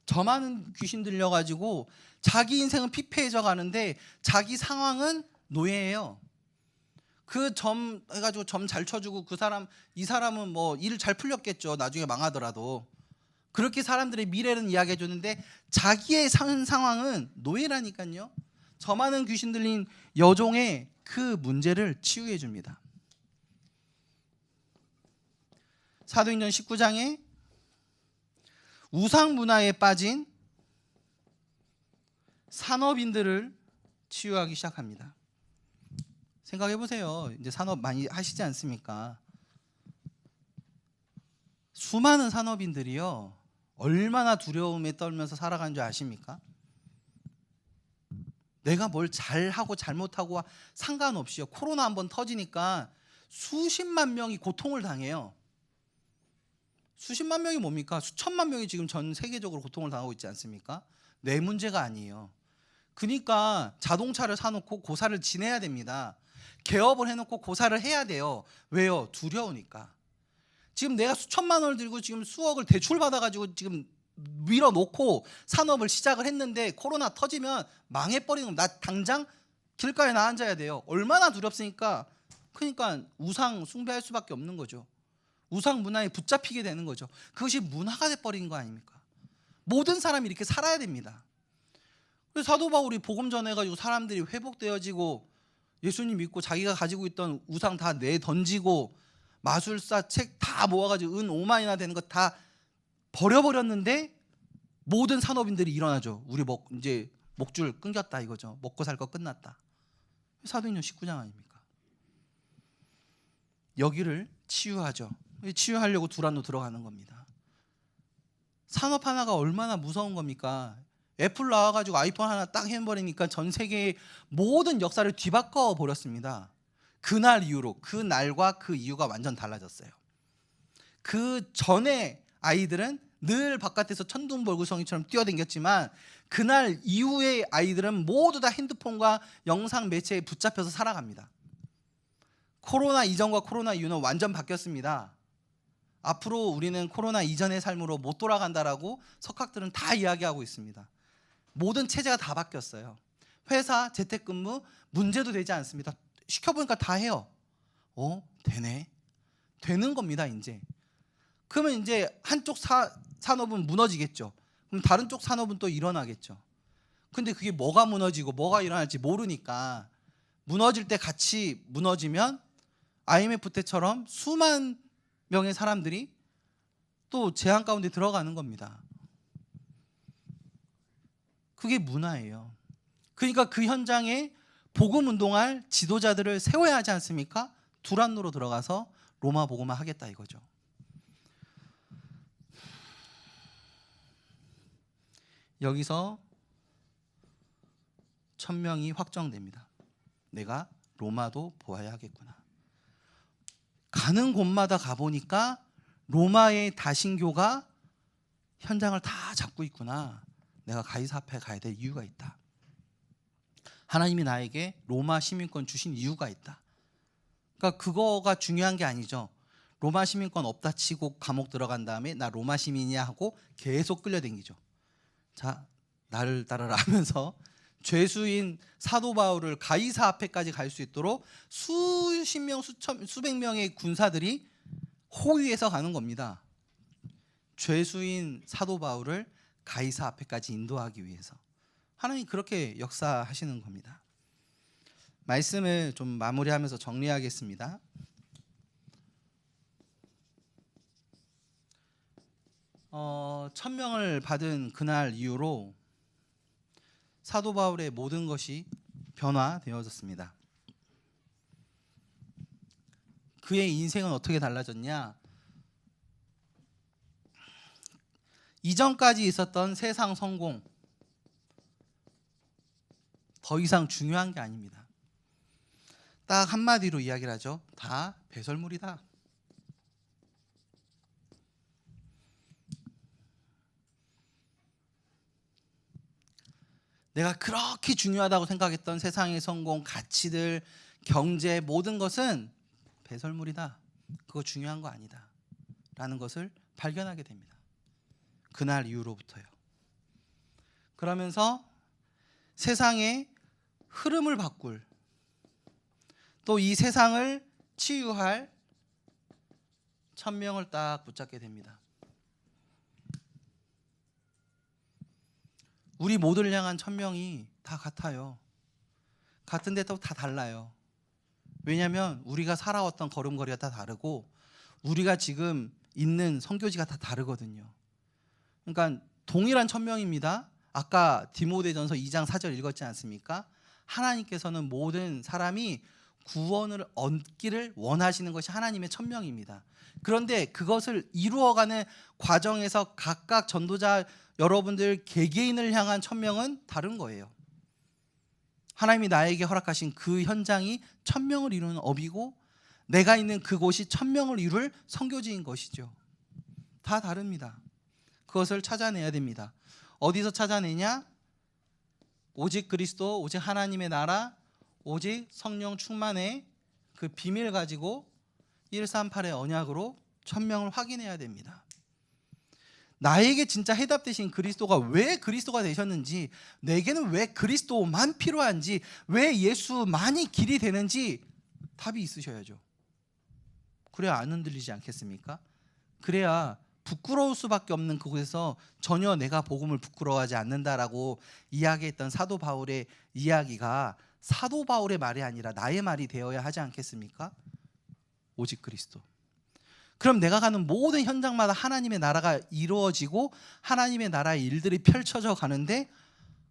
저 많은 귀신 들려가지고 자기 인생은 피폐해져 가는데 자기 상황은 노예예요. 그 점 해가지고 점 잘 쳐주고 이 사람은 뭐 일 잘 풀렸겠죠. 나중에 망하더라도. 그렇게 사람들의 미래는 이야기해 줬는데 자기의 상황은 노예라니까요. 저 많은 귀신 들린 여종의 그 문제를 치유해 줍니다. 사도행전 19장에 우상 문화에 빠진 산업인들을 치유하기 시작합니다. 생각해 보세요. 이제 산업 많이 하시지 않습니까? 수많은 산업인들이요, 얼마나 두려움에 떨면서 살아가는 줄 아십니까? 내가 뭘 잘하고 잘못하고 상관없이요, 코로나 한번 터지니까 수십만 명이 고통을 당해요. 수십만 명이 뭡니까? 수천만 명이 지금 전 세계적으로 고통을 당하고 있지 않습니까? 내 문제가 아니에요. 그러니까 자동차를 사놓고 고사를 지내야 됩니다. 개업을 해놓고 고사를 해야 돼요. 왜요? 두려우니까. 지금 내가 수천만 원을 들고 지금 수억을 대출 받아가지고 지금 밀어놓고 산업을 시작을 했는데 코로나 터지면 망해버리는 겁니다. 나 당장 길가에 나 앉아야 돼요. 얼마나 두렵습니까? 그러니까 우상 숭배할 수밖에 없는 거죠. 우상 문화에 붙잡히게 되는 거죠. 그것이 문화가 돼버린 거 아닙니까? 모든 사람이 이렇게 살아야 됩니다. 그래서 사도 바울이 복음 전해가지고 사람들이 회복되어지고 예수님 믿고 자기가 가지고 있던 우상 다 내던지고 마술사 책 다 모아가지고 은 5만이나 되는 거 다 버려버렸는데 모든 산업인들이 일어나죠. 우리 이제 목줄 끊겼다 이거죠. 먹고 살 거 끝났다. 사도행전 19장 아닙니까? 여기를 치유하죠. 치유하려고 두란노 들어가는 겁니다. 산업 하나가 얼마나 무서운 겁니까? 애플 나와가지고 아이폰 하나 딱 해버리니까 전 세계의 모든 역사를 뒤바꿔 버렸습니다. 그날 이후로, 그 날과 그 이유가 완전 달라졌어요. 그 전에 아이들은 늘 바깥에서 천둥벌구성이처럼 뛰어댕겼지만 그날 이후의 아이들은 모두 다 핸드폰과 영상 매체에 붙잡혀서 살아갑니다. 코로나 이전과 코로나 이후는 완전 바뀌었습니다. 앞으로 우리는 코로나 이전의 삶으로 못 돌아간다라고 석학들은 다 이야기하고 있습니다. 모든 체제가 다 바뀌었어요. 회사 재택근무 문제도 되지 않습니다. 시켜보니까 다 해요. 되네. 되는 겁니다 이제. 그러면 이제 한쪽 산업은 무너지겠죠. 그럼 다른 쪽 산업은 또 일어나겠죠. 근데 그게 뭐가 무너지고 뭐가 일어날지 모르니까 무너질 때 같이 무너지면 IMF 때처럼 수만 명의 사람들이 또 재앙 가운데 들어가는 겁니다. 그게 문화예요. 그러니까 그 현장에 복음 운동할 지도자들을 세워야 하지 않습니까? 두란노로 들어가서 로마 복음화 하겠다 이거죠. 여기서 1000명이 확정됩니다. 내가 로마도 보아야 하겠구나. 가는 곳마다 가보니까 로마의 다신교가 현장을 다 잡고 있구나. 내가 가이사 앞에 가야 될 이유가 있다. 하나님이 나에게 로마 시민권 주신 이유가 있다. 그러니까 그거가 중요한 게 아니죠. 로마 시민권 없다 치고 감옥 들어간 다음에 나 로마 시민이야 하고 계속 끌려다니죠. 자, 나를 따르라 하면서 죄수인 사도 바울을 가이사 앞에까지 갈 수 있도록 수십 명, 수백 명의 군사들이 호위해서 가는 겁니다. 죄수인 사도 바울을 가이사 앞에까지 인도하기 위해서. 하나님이 그렇게 역사하시는 겁니다. 말씀을 좀 마무리하면서 정리하겠습니다. 천명을 받은 그날 이후로 사도 바울의 모든 것이 변화되어졌습니다. 그의 인생은 어떻게 달라졌냐? 이전까지 있었던 세상 성공 더 이상 중요한 게 아닙니다. 딱 한마디로 이야기를 하죠. 다 배설물이다. 내가 그렇게 중요하다고 생각했던 세상의 성공, 가치들, 경제 모든 것은 배설물이다. 그거 중요한 거 아니다. 라는 것을 발견하게 됩니다. 그날 이후로부터요. 그러면서 세상의 흐름을 바꿀, 또 이 세상을 치유할 천명을 딱 붙잡게 됩니다. 우리 모두를 향한 천명이 다 같아요. 같은데 또 다 달라요. 왜냐하면 우리가 살아왔던 걸음걸이가 다 다르고 우리가 지금 있는 선교지가 다 다르거든요. 그러니까 동일한 천명입니다. 아까 디모데전서 2장 4절 읽었지 않습니까? 하나님께서는 모든 사람이 구원을 얻기를 원하시는 것이 하나님의 천명입니다. 그런데 그것을 이루어가는 과정에서 각각 전도자 여러분들 개개인을 향한 천명은 다른 거예요. 하나님이 나에게 허락하신 그 현장이 천명을 이루는 업이고 내가 있는 그곳이 천명을 이룰 선교지인 것이죠. 다 다릅니다. 그것을 찾아내야 됩니다. 어디서 찾아내냐? 오직 그리스도, 오직 하나님의 나라, 오직 성령 충만의 그 비밀 가지고 138의 언약으로 천명을 확인해야 됩니다. 나에게 진짜 해답 되신 그리스도가 왜 그리스도가 되셨는지, 내게는 왜 그리스도만 필요한지, 왜 예수만이 길이 되는지 답이 있으셔야죠. 그래야 안 흔들리지 않겠습니까? 그래야 부끄러울 수밖에 없는 그곳에서 전혀 내가 복음을 부끄러워하지 않는다라고 이야기했던 사도 바울의 이야기가 사도 바울의 말이 아니라 나의 말이 되어야 하지 않겠습니까? 오직 그리스도. 그럼 내가 가는 모든 현장마다 하나님의 나라가 이루어지고 하나님의 나라의 일들이 펼쳐져 가는데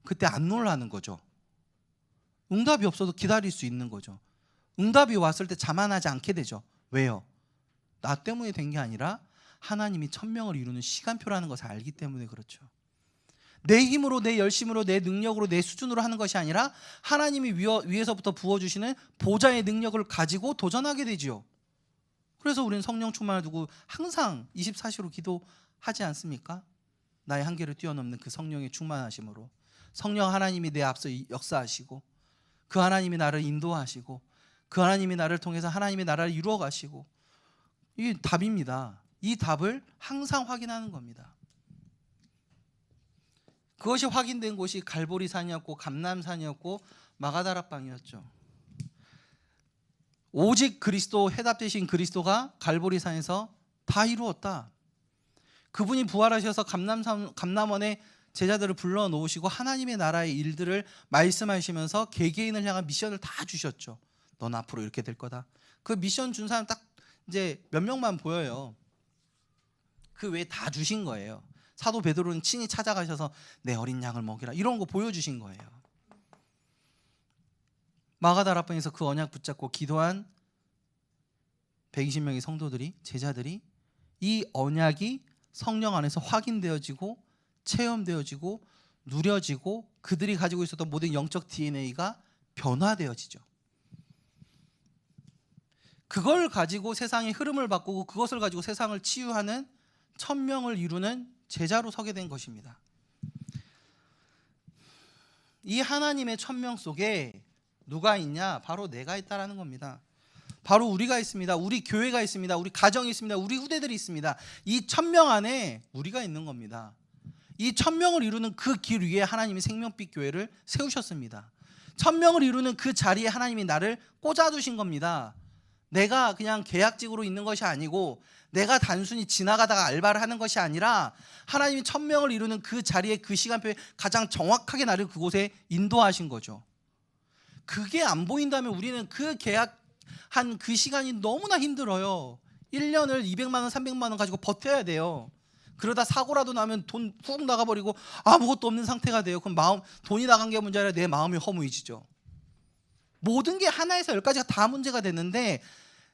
그때 안 놀라는 거죠. 응답이 없어도 기다릴 수 있는 거죠. 응답이 왔을 때 자만하지 않게 되죠. 왜요? 나 때문에 된 게 아니라 하나님이 천명을 이루는 시간표라는 것을 알기 때문에 그렇죠. 내 힘으로, 내 열심으로, 내 능력으로, 내 수준으로 하는 것이 아니라 하나님이 위에서부터 부어주시는 보좌의 능력을 가지고 도전하게 되죠. 그래서 우리는 성령 충만을 두고 항상 24시로 기도하지 않습니까? 나의 한계를 뛰어넘는 그 성령의 충만하심으로 성령 하나님이 내 앞서 역사하시고 그 하나님이 나를 인도하시고 그 하나님이 나를 통해서 하나님의 나라를 이루어 가시고, 이게 답입니다. 이 답을 항상 확인하는 겁니다. 그것이 확인된 곳이 갈보리산이었고 감람산이었고 마가다락방이었죠. 오직 그리스도, 해답 되신 그리스도가 갈보리산에서 다 이루었다. 그분이 부활하셔서 감람원에 제자들을 불러 놓으시고 하나님의 나라의 일들을 말씀하시면서 개개인을 향한 미션을 다 주셨죠. 넌 앞으로 이렇게 될 거다. 그 미션 준 사람 딱 이제 몇 명만 보여요. 그 외에 다 주신 거예요. 사도 베드로는 친히 찾아가셔서 내 어린 양을 먹이라 이런 거 보여주신 거예요. 마가다락방에서 그 언약 붙잡고 기도한 120명의 성도들이, 제자들이 이 언약이 성령 안에서 확인되어지고 체험되어지고 누려지고 그들이 가지고 있었던 모든 영적 DNA가 변화되어지죠. 그걸 가지고 세상의 흐름을 바꾸고 그것을 가지고 세상을 치유하는 천명을 이루는 제자로 서게 된 것입니다. 이 하나님의 천명 속에 누가 있냐? 바로 내가 있다라는 겁니다. 바로 우리가 있습니다. 우리 교회가 있습니다. 우리 가정이 있습니다. 우리 후대들이 있습니다. 이 천명 안에 우리가 있는 겁니다. 이 천명을 이루는 그 길 위에 하나님이 생명빛 교회를 세우셨습니다. 천명을 이루는 그 자리에 하나님이 나를 꽂아두신 겁니다. 내가 그냥 계약직으로 있는 것이 아니고 내가 단순히 지나가다가 알바를 하는 것이 아니라 하나님이 천명을 이루는 그 자리에 그 시간표에 가장 정확하게 나를 그곳에 인도하신 거죠. 그게 안 보인다면 우리는 그 계약한 그 시간이 너무나 힘들어요. 1년을 200만 원, 300만 원 가지고 버텨야 돼요. 그러다 사고라도 나면 돈 훅 나가버리고 아무것도 없는 상태가 돼요. 그럼 돈이 나간 게 문제 아니라 내 마음이 허무해지죠. 모든 게 하나에서 10가지가 다 문제가 되는데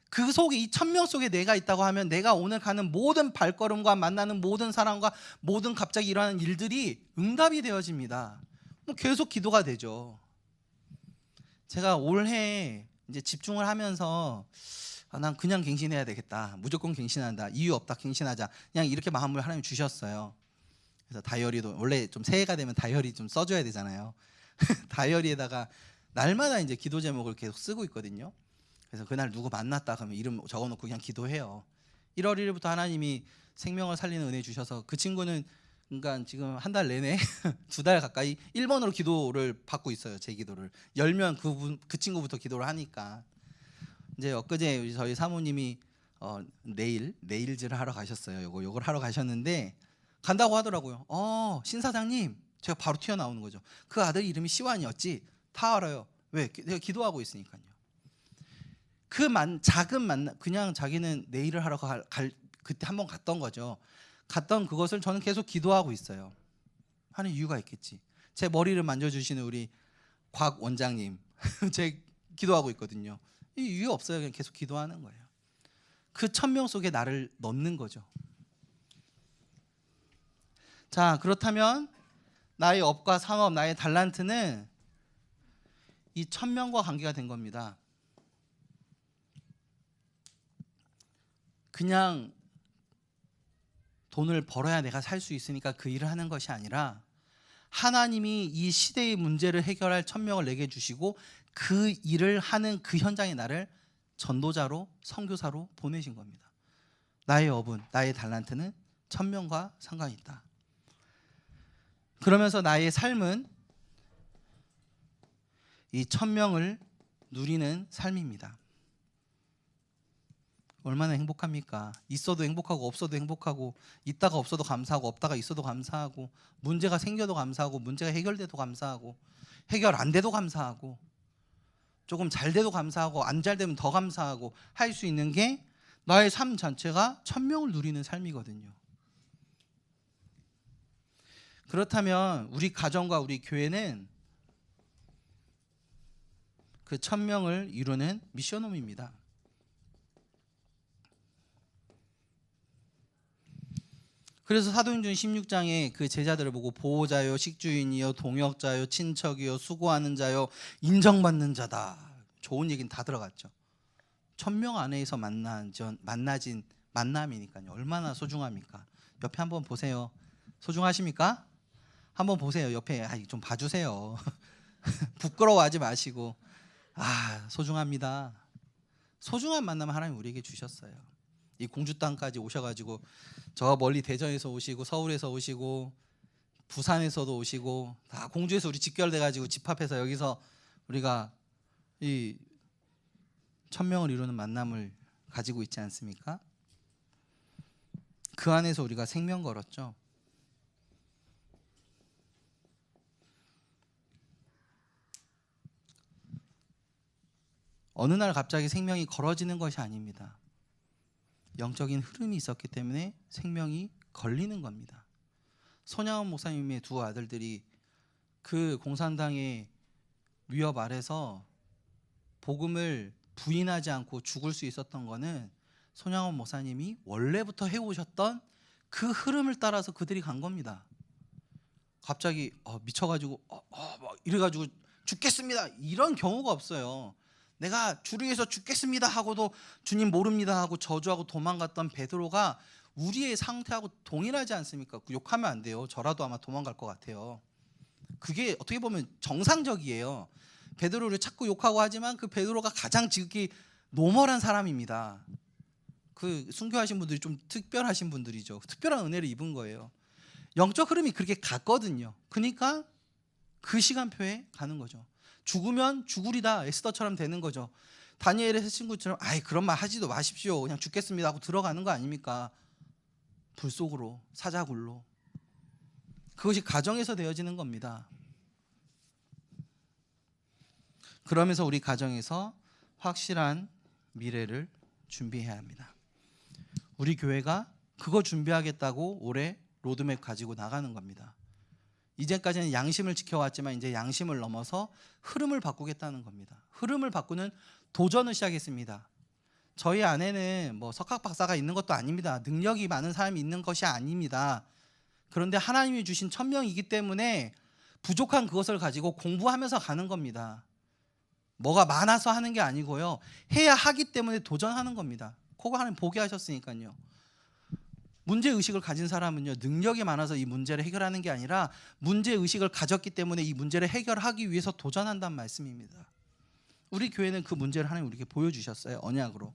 그 속에, 이 천명 속에 내가 있다고 하면 내가 오늘 가는 모든 발걸음과 만나는 모든 사람과 모든 갑자기 일어나는 일들이 응답이 되어집니다. 계속 기도가 되죠. 제가 올해 이제 집중을 하면서 난 그냥 갱신해야 되겠다. 무조건 갱신한다. 이유 없다. 갱신하자. 그냥 이렇게 마음을 하나님 주셨어요. 그래서 다이어리도 원래 좀 새해가 되면 다이어리 좀 써줘야 되잖아요. 다이어리에다가 날마다 이제 기도 제목을 계속 쓰고 있거든요. 그래서 그날 누구 만났다 그러면 이름 적어놓고 그냥 기도해요. 1월 1일부터 하나님이 생명을 살리는 은혜 주셔서 그 친구는 그러니까 지금 한 달 내내 2달 가까이 1번으로 기도를 받고 있어요. 제 기도를 열면 그 친구부터 기도를 하니까. 이제 엊그제 저희 사모님이 네일즈를 하러 가셨어요. 요걸 하러 가셨는데 간다고 하더라고요. 신 사장님, 제가 바로 튀어나오는 거죠. 그 아들 이름이 시완이었지. 다 알아요. 왜? 내가 기도하고 있으니까요. 그 작은 만남, 그냥 자기는 네일을 하러 그때 한번 갔던 거죠. 갔던 그것을 저는 계속 기도하고 있어요. 하는 이유가 있겠지. 제 머리를 만져주시는 우리 곽 원장님, 제 기도하고 있거든요. 이유 없어요. 그냥 계속 기도하는 거예요. 그 천명 속에 나를 넣는 거죠. 자, 그렇다면 나의 업과 상업, 나의 달란트는 이 천명과 관계가 된 겁니다. 그냥 돈을 벌어야 내가 살 수 있으니까 그 일을 하는 것이 아니라 하나님이 이 시대의 문제를 해결할 천명을 내게 주시고 그 일을 하는 그 현장에 나를 전도자로, 선교사로 보내신 겁니다. 나의 업은, 나의 달란트는 천명과 상관이 있다. 그러면서 나의 삶은 이 천명을 누리는 삶입니다. 얼마나 행복합니까? 있어도 행복하고 없어도 행복하고, 있다가 없어도 감사하고, 없다가 있어도 감사하고, 문제가 생겨도 감사하고, 문제가 해결돼도 감사하고, 해결 안 돼도 감사하고, 조금 잘 돼도 감사하고, 안 잘 되면 더 감사하고 할 수 있는 게 나의 삶 자체가 천명을 누리는 삶이거든요. 그렇다면 우리 가정과 우리 교회는 그 천명을 이루는 미션홈입니다. 그래서 사도행전 16장에 그 제자들을 보고 보호자요, 식주인이요, 동역자요, 친척이요, 수고하는 자요, 인정받는 자다. 좋은 얘기는 다 들어갔죠. 천명 안에서 만나진 만남이니까요. 얼마나 소중합니까? 옆에 한번 보세요. 소중하십니까? 한번 보세요. 옆에 좀 봐주세요. 부끄러워하지 마시고. 소중합니다. 소중한 만남 하나님 우리에게 주셨어요. 이 공주 땅까지 오셔가지고 저 멀리 대전에서 오시고 서울에서 오시고 부산에서도 오시고 다 공주에서 우리 직결돼가지고 집합해서 여기서 우리가 이 천명을 이루는 만남을 가지고 있지 않습니까? 그 안에서 우리가 생명 걸었죠. 어느 날 갑자기 생명이 걸어지는 것이 아닙니다. 영적인 흐름이 있었기 때문에 생명이 걸리는 겁니다. 손양원 목사님의 두 아들들이 그 공산당의 위협 아래서 복음을 부인하지 않고 죽을 수 있었던 거는 손양원 목사님이 원래부터 해오셨던 그 흐름을 따라서 그들이 간 겁니다. 갑자기 미쳐가지고 막 이래가지고 죽겠습니다 이런 경우가 없어요. 내가 주를 위해서 죽겠습니다 하고도 주님 모릅니다 하고 저주하고 도망갔던 베드로가 우리의 상태하고 동일하지 않습니까? 욕하면 안 돼요. 저라도 아마 도망갈 것 같아요. 그게 어떻게 보면 정상적이에요. 베드로를 자꾸 욕하고 하지만 그 베드로가 가장 지극히 노멀한 사람입니다. 그 순교하신 분들이 좀 특별하신 분들이죠. 특별한 은혜를 입은 거예요. 영적 흐름이 그렇게 갔거든요. 그러니까 그 시간표에 가는 거죠. 죽으면 죽으리다 에스더처럼 되는 거죠. 다니엘의 세 친구처럼 그런 말 하지도 마십시오. 그냥 죽겠습니다 하고 들어가는 거 아닙니까? 불 속으로, 사자굴로. 그것이 가정에서 되어지는 겁니다. 그러면서 우리 가정에서 확실한 미래를 준비해야 합니다. 우리 교회가 그거 준비하겠다고 올해 로드맵 가지고 나가는 겁니다. 이제까지는 양심을 지켜왔지만 이제 양심을 넘어서 흐름을 바꾸겠다는 겁니다. 흐름을 바꾸는 도전을 시작했습니다. 저희 안에는 뭐 석학 박사가 있는 것도 아닙니다. 능력이 많은 사람이 있는 것이 아닙니다. 그런데 하나님이 주신 천명이기 때문에 부족한 그것을 가지고 공부하면서 가는 겁니다. 뭐가 많아서 하는 게 아니고요. 해야 하기 때문에 도전하는 겁니다. 그거 하나님 보게 하셨으니까요. 문제의식을 가진 사람은요, 능력이 많아서 이 문제를 해결하는 게 아니라 문제의식을 가졌기 때문에 이 문제를 해결하기 위해서 도전한다는 말씀입니다. 우리 교회는 그 문제를 하나님 우리에게 보여주셨어요. 언약으로.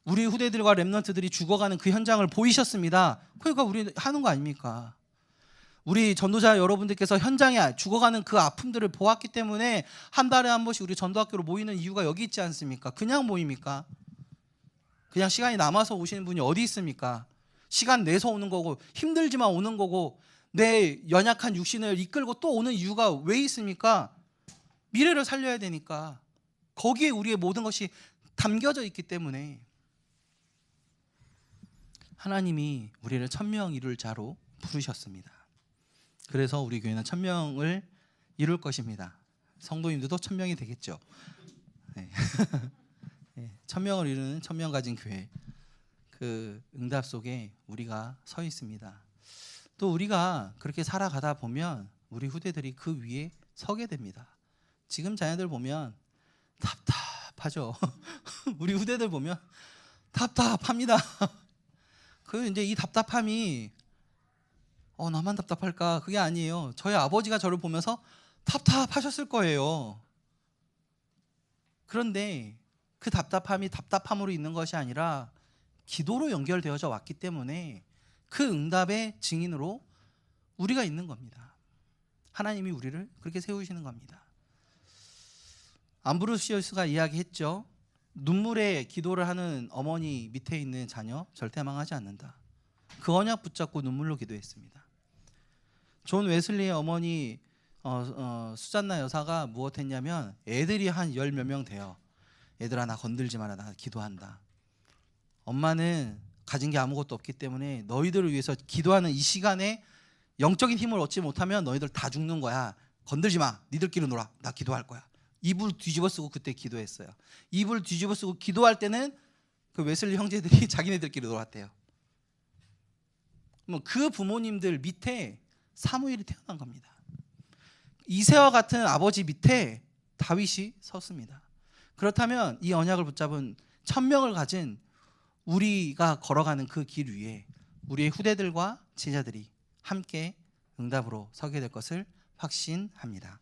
우리 후대들과 렘넌트들이 죽어가는 그 현장을 보이셨습니다. 그러니까 우리 하는 거 아닙니까? 우리 전도자 여러분들께서 현장에 죽어가는 그 아픔들을 보았기 때문에 한 달에 한 번씩 우리 전도학교로 모이는 이유가 여기 있지 않습니까? 그냥 모입니까? 그냥 시간이 남아서 오시는 분이 어디 있습니까? 시간 내서 오는 거고 힘들지만 오는 거고 내 연약한 육신을 이끌고 또 오는 이유가 왜 있습니까? 미래를 살려야 되니까. 거기에 우리의 모든 것이 담겨져 있기 때문에 하나님이 우리를 천명 이룰 자로 부르셨습니다. 그래서 우리 교회는 천명을 이룰 것입니다. 성도님들도 천명이 되겠죠. 네. 네. 천명을 이루는 천명 가진 교회. 그 응답 속에 우리가 서 있습니다. 또 우리가 그렇게 살아가다 보면 우리 후대들이 그 위에 서게 됩니다. 지금 자녀들 보면 답답하죠. 우리 후대들 보면 답답합니다. 그 이제 이 답답함이 나만 답답할까? 그게 아니에요. 저희 아버지가 저를 보면서 답답하셨을 거예요. 그런데 그 답답함이 답답함으로 있는 것이 아니라 기도로 연결되어져 왔기 때문에 그 응답의 증인으로 우리가 있는 겁니다. 하나님이 우리를 그렇게 세우시는 겁니다. 암브로시우스가 이야기했죠. 눈물에 기도를 하는 어머니 밑에 있는 자녀 절대 망하지 않는다. 그 언약 붙잡고 눈물로 기도했습니다. 존 웨슬리의 어머니 수잔나 여사가 무엇했냐면 애들이 한 10몇 명 돼요. 얘들아 나 건들지 마라, 나 기도한다. 엄마는 가진 게 아무것도 없기 때문에 너희들을 위해서 기도하는 이 시간에 영적인 힘을 얻지 못하면 너희들 다 죽는 거야. 건들지 마, 니들끼리 놀아, 나 기도할 거야. 이불 뒤집어 쓰고 그때 기도했어요. 이불 뒤집어 쓰고 기도할 때는 그 웨슬리 형제들이 자기네들끼리 놀았대요. 그 부모님들 밑에 사무엘이 태어난 겁니다. 이새와 같은 아버지 밑에 다윗이 섰습니다. 그렇다면 이 언약을 붙잡은 1000명을 가진 우리가 걸어가는 그 길 위에 우리의 후대들과 제자들이 함께 응답으로 서게 될 것을 확신합니다.